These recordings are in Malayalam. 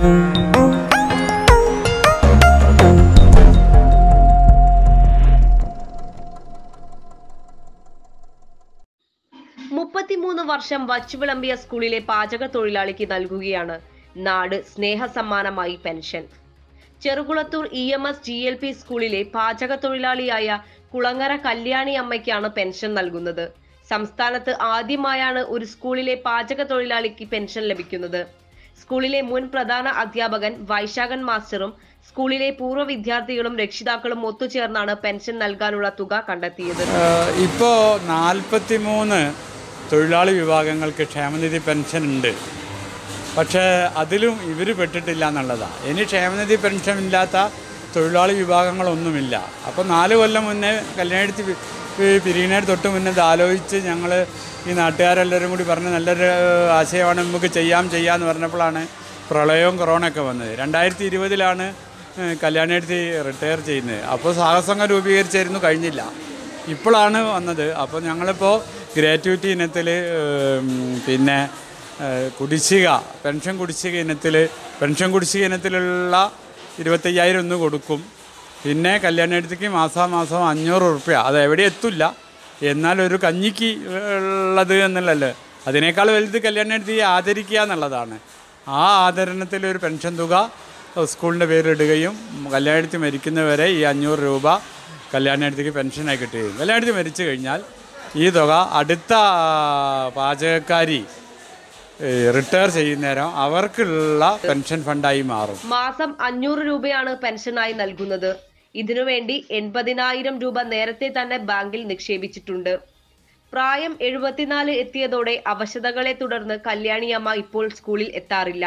33 വർഷം വച്ചുവിളമ്പിയ സ്കൂളിലെ പാചക തൊഴിലാളിക്ക് നൽകുകയാണ് നാട് സ്നേഹ സമ്മാനമായി പെൻഷൻ. ചെറുകുളത്തൂർ EMS GLP സ്കൂളിലെ പാചക തൊഴിലാളിയായ കുളങ്ങര കല്യാണി അമ്മയ്ക്കാണ് പെൻഷൻ നൽകുന്നത്. സംസ്ഥാനത്ത് ആദ്യമായാണ് ഒരു സ്കൂളിലെ പാചക തൊഴിലാളിക്ക് പെൻഷൻ ലഭിക്കുന്നത്. സ്കൂളിലെ മുൻ പ്രധാന അധ്യാപകൻ വൈശാഖൻ മാസ്റ്ററും സ്കൂളിലെ പൂർവ്വ വിദ്യാർത്ഥികളും രക്ഷിതാക്കളും ഒത്തുചേർന്നാണ് പെൻഷൻ നൽകാനുള്ള തുക കണ്ടെത്തിയത്. ഇപ്പോൾ 43 തൊഴിലാളി വിഭാഗങ്ങൾക്ക് ക്ഷേമനിധി പെൻഷൻ ഉണ്ട്. പക്ഷേ അതിലും ഇവർ പെട്ടിട്ടില്ല എന്നുള്ളതാണ്. ഇനി ക്ഷേമനിധി പെൻഷൻ ഇല്ലാത്ത തൊഴിലാളി വിഭാഗങ്ങളൊന്നുമില്ല. അപ്പോൾ 4 കൊല്ലം മുന്നേ കല്യാണത്തി പിരിയുന്നതിന് തൊട്ട് മുന്നേ ഇത് ആലോചിച്ച് ഞങ്ങൾ ഈ നാട്ടുകാരെല്ലാവരും കൂടി പറഞ്ഞ് നല്ലൊരു ആശയമാണ്, നമുക്ക് ചെയ്യാമെന്ന് പറഞ്ഞപ്പോഴാണ് പ്രളയവും കൊറോണയൊക്കെ വന്നത്. 2020 കല്യാണത്തി റിട്ടയർ ചെയ്യുന്നത്. അപ്പോൾ സാഹസംഘം രൂപീകരിച്ചായിരുന്നു, കഴിഞ്ഞില്ല. ഇപ്പോഴാണ് വന്നത്. അപ്പോൾ ഞങ്ങളിപ്പോൾ ഗ്രാറ്റുവിറ്റി ഇനത്തിൽ പിന്നെ പെൻഷൻ കുടിശ്ശിക ഇനത്തിലുള്ള 25,000 ഒന്ന് കൊടുക്കും. പിന്നെ കല്യാണത്തിക്ക് മാസാമാസം 500 റുപ്യ, അത് എവിടെ എത്തില്ല, എന്നാൽ ഒരു കഞ്ഞിക്ക് ഉള്ളത് എന്നുള്ളല്ലോ. അതിനേക്കാൾ വലുത് കല്യാണത്തി ആദരിക്കുക എന്നുള്ളതാണ്. ആ ആദരണത്തിലൊരു പെൻഷൻ തുക സ്കൂളിൻ്റെ പേരിടുകയും കല്യാണത്തി മരിക്കുന്നവരെ ഈ 500 രൂപ കല്യാണത്തിക്ക് പെൻഷനായി കിട്ടുകയും, കല്യാണത്തി മരിച്ചു കഴിഞ്ഞാൽ ഈ തുക അടുത്ത പാചകക്കാരി റിട്ടയർ ചെയ്യുന്നേരം അവർക്കുള്ള പെൻഷൻ ഫണ്ടായി മാറും. മാസം 500 രൂപയാണ് പെൻഷനായി നൽകുന്നത്. ഇതിനുവേണ്ടി 80,000 രൂപ നേരത്തെ തന്നെ ബാങ്കിൽ നിക്ഷേപിച്ചിട്ടുണ്ട്. പ്രായം 74 എത്തിയതോടെ അവശതകളെ തുടർന്ന് കല്യാണിയമ്മ ഇപ്പോൾ സ്കൂളിൽ എത്താറില്ല.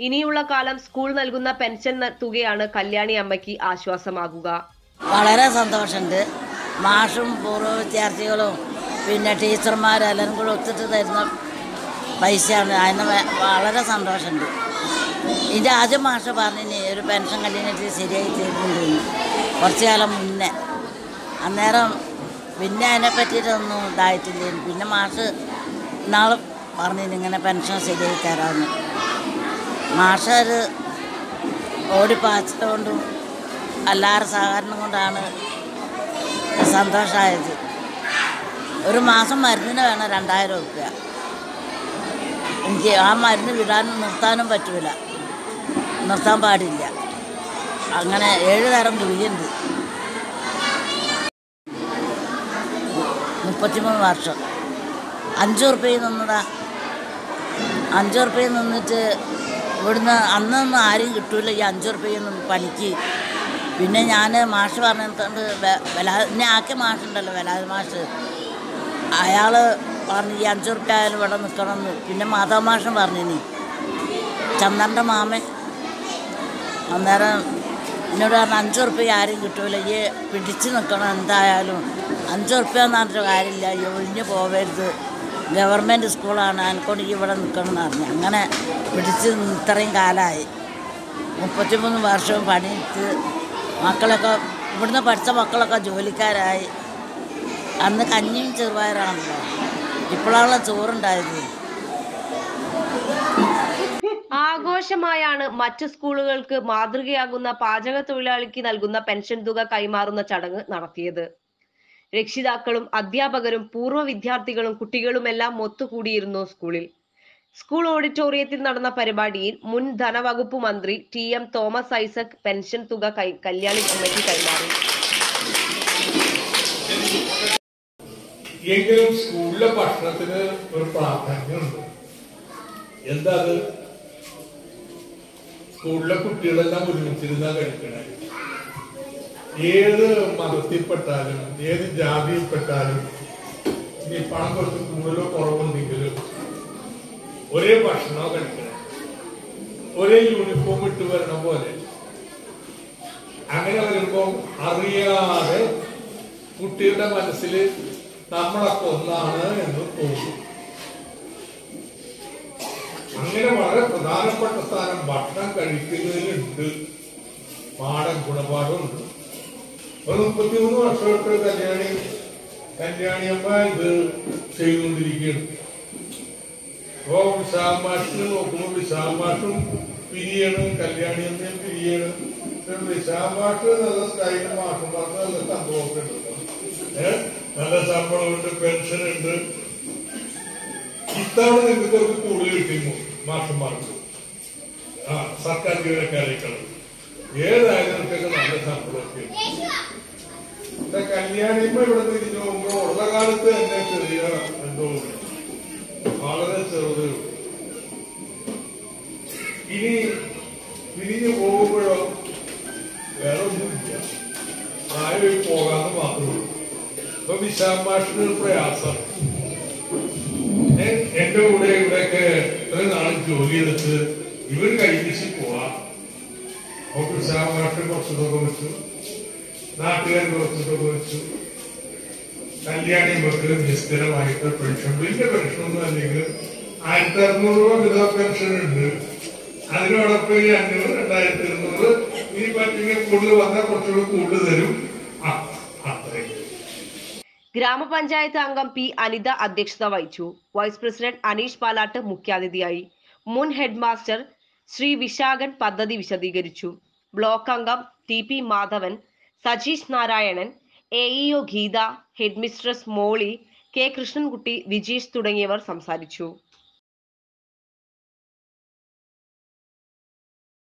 ഇനിയുള്ള കാലം സ്കൂൾ നൽകുന്ന പെൻഷൻ തുകയാണ് കല്യാണി അമ്മയ്ക്ക് ആശ്വാസമാകുക. വളരെ സന്തോഷമുണ്ട്. മാഷും പൂർവ്വ വിദ്യാർത്ഥികളും പിന്നെ ടീച്ചർമാരെല്ലാവരും കൂടെ ഒത്തിട്ട് തരുന്ന പൈസയാണ്. അതിന് വളരെ സന്തോഷമുണ്ട്. ഇതിൻ്റെ ആദ്യം മാഷ് പറഞ്ഞിനി ഒരു പെൻഷൻ കല്യാണത്തിൽ ശരിയായി തരുന്നുണ്ട് കുറച്ചു കാലം മുന്നേ. അന്നേരം പിന്നെ അതിനെ പറ്റിയിട്ടൊന്നും ഇതായിട്ടില്ല. പിന്നെ മാഷ് ഇന്നാൾ പറഞ്ഞിന് ഇങ്ങനെ പെൻഷൻ ശരിയായി തരാമെന്ന്. മാഷ് ഒരു ഓടിപ്പാച്ചതുകൊണ്ടും എല്ലാവരും സഹകരണം കൊണ്ടാണ് സന്തോഷമായത്. ഒരു മാസം മരുന്നിന് വേണം 2,000 റുപ്യ. എനിക്ക് ആ മരുന്ന് വിടാനും നിർത്താനും പറ്റൂല, നിർത്താൻ പാടില്ല. അങ്ങനെ 7 തരം ഗുളികയുണ്ട്. 33 വർഷം 5 റുപ്യയിൽ നിന്നതാ. 5 റുപ്യയിൽ നിന്നിട്ട് ഇവിടുന്ന് അന്നൊന്നും ആരും കിട്ടൂല ഈ 5 റുപ്യയിൽ നിന്ന് പണിക്ക്. പിന്നെ ഞാൻ മാഷ് പറഞ്ഞിട്ടുണ്ട്, എന്നെ ആക്കിയ മാഷുണ്ടല്ലോ വേലായുധ മാഷ്, അയാൾ പറഞ്ഞു ഈ 5 റുപ്യ ആയാലും ഇവിടെ നിൽക്കണമെന്ന്. പിന്നെ മാധവ മാഷൻ പറഞ്ഞിനി, ചന്ദ്രൻ്റെ മാമൻ. അന്നേരം എന്നോട് പറഞ്ഞു 5 റുപ്യ ആരും കിട്ടൂല, ഈ പിടിച്ച് നിൽക്കണം എന്തായാലും. 5 റുപ്യ എന്ന് പറഞ്ഞിട്ട് കാര്യമില്ല, ഈ ഒഴിഞ്ഞു പോവരുത്, ഗവൺമെൻറ് സ്കൂളാണ്, എനിക്കൊണ്ട് ഇവിടെ നിൽക്കണം എന്ന് പറഞ്ഞു. അങ്ങനെ പിടിച്ച് ഇത്രയും കാലമായി. 33 വർഷവും പണിയിട്ട് മക്കളൊക്കെ ഇവിടുന്ന് പഠിച്ച മക്കളൊക്കെ ജോലിക്കാരായി. അന്ന് കഞ്ഞിയും ചെറുപയറാണല്ലോ, ഇപ്പോഴാണല്ലോ ചോറുണ്ടായത്. ആഘോഷമായാണ് മറ്റു സ്കൂളുകൾക്ക് മാതൃകയാകുന്ന പാചക തൊഴിലാളിക്ക് നൽകുന്ന പെൻഷൻ തുക കൈമാറുന്ന ചടങ്ങ് നടത്തിയത്. രക്ഷിതാക്കളും അധ്യാപകരും പൂർവ്വ വിദ്യാർത്ഥികളും കുട്ടികളുമെല്ലാം ഒത്തുകൂടിയിരുന്നു സ്കൂളിൽ. സ്കൂൾ ഓഡിറ്റോറിയത്തിൽ നടന്ന പരിപാടിയിൽ മുൻ ധനവകുപ്പ് മന്ത്രി TM തോമസ് ഐസക് പെൻഷൻ തുക കല്യാണി അമ്മയ്ക്ക് കൈമാറി. എങ്കിലും സ്കൂളിലെ ഭക്ഷണത്തിന് ഒരു പ്രാധാന്യമുണ്ട്. എന്താ അത്? സ്കൂളിലെ കുട്ടികളെല്ലാം ഒരുമിച്ചിരുന്നാ കഴിക്കണേ. ഏത് മതത്തിൽപ്പെട്ടാലും ഏത് ജാതിയിൽപ്പെട്ടാലും ഇനി പണം കുറച്ച് കൂടുതലോ കുറവുണ്ടെങ്കിലും ഒരേ ഭക്ഷണം കഴിക്കണം, ഒരേ യൂണിഫോം ഇട്ട് വരണ പോലെ. അങ്ങനെ വരുമ്പോൾ അറിയാതെ കുട്ടിയുടെ മനസ്സിൽ നമ്മളൊക്കെ ഒന്നാണ് എന്ന് തോന്നും. അങ്ങനെ വളരെ പ്രധാനപ്പെട്ട സ്ഥാനം ഭക്ഷണം കഴിക്കുന്നതിനുണ്ട്, പാഠം ഗുണപാഠമുണ്ട്. 33 വർഷമായിട്ട് കല്യാണിയമ്മ ഇത് ചെയ്തുകൊണ്ടിരിക്കുകയാണ്. അപ്പോൾ വിശാഖമാഷിന് നോക്കുമ്പോൾ വിശാഖമാഷും പിരിയാണ്, കല്യാണിയമ്മയും പിരിയാണ്. വിശാമാഷ് നല്ല സ്റ്റൈലും മാഷന്മാർക്ക് നല്ല സംഭവമൊക്കെ ഉണ്ട്. നല്ല ശമ്പളമുണ്ട്, പെൻഷൻ ഉണ്ട്. ഇത്തവണ നിങ്ങൾക്ക് ഒരു കൂടുതൽ കിട്ടിയിരുന്നു മാഷന്മാർക്ക്, സർക്കാർ ജീവനക്കാരേക്കാൾ. ഏതായാലും നിങ്ങൾക്കൊക്കെ നല്ല ശമ്പളമൊക്കെ ഉണ്ട്. കല്യാണിയമ്മ ഇവിടെ തിരിഞ്ഞു പോകുമ്പോ ഉള്ള കാലത്ത് തന്നെ ചെറിയ എന്തോ വളരെ ചെറുതേ ഉള്ളൂ. ഇനി പിരിഞ്ഞു പോകുമ്പോഴോ വേറെ ഒന്നുമില്ല, ആരും പോകാന്ന് മാത്രമേ ഉള്ളൂ. ഇപ്പൊ വിശാമാഷിന് ഒരു പ്രയാസം. എന്റെ കൂടെ ഇവിടെയൊക്കെ ഇത്രയും നാളെ ജോലി എടുത്ത് ഇവർ കൈവീശി പോവാം. അപ്പൊ വിശാമാഷ് കുറച്ച് തുക വെച്ചു, നാട്ടുകാർ കുറച്ച് തുക വെച്ചു. കല്യാണി മക്കൾ നിശ്ചലമായിട്ട് പെൻഷൻ, വലിയ പെൻഷനൊന്നും അല്ലെങ്കിൽ 1600 രൂപ വിധവ പെൻഷൻ ഉണ്ട്. അതിനോടൊപ്പം ഈ 500, 2200 ഇനി പറ്റിങ്ങനെ കൂടുതൽ വന്നാൽ കുറച്ചുകൂടി കൂടുതൽ തരും. അത്രയും. ഗ്രാമപഞ്ചായത്ത് അംഗം പി അനിത അധ്യക്ഷത വഹിച്ചു. വൈസ് പ്രസിഡന്റ് അനീഷ് പാലാട്ട് മുഖ്യാതിഥിയായി. മുൻ ഹെഡ് മാസ്റ്റർ ശ്രീ വിശാഖൻ പദ്ധതി വിശദീകരിച്ചു. ബ്ലോക്ക് അംഗം T P Madhavan, Sajeesh Narayanan, AEO Geetha, head mistress Molly, K Krishnankutty, Vijeesh തുടങ്ങിയവർ സംസാരിച്ചു.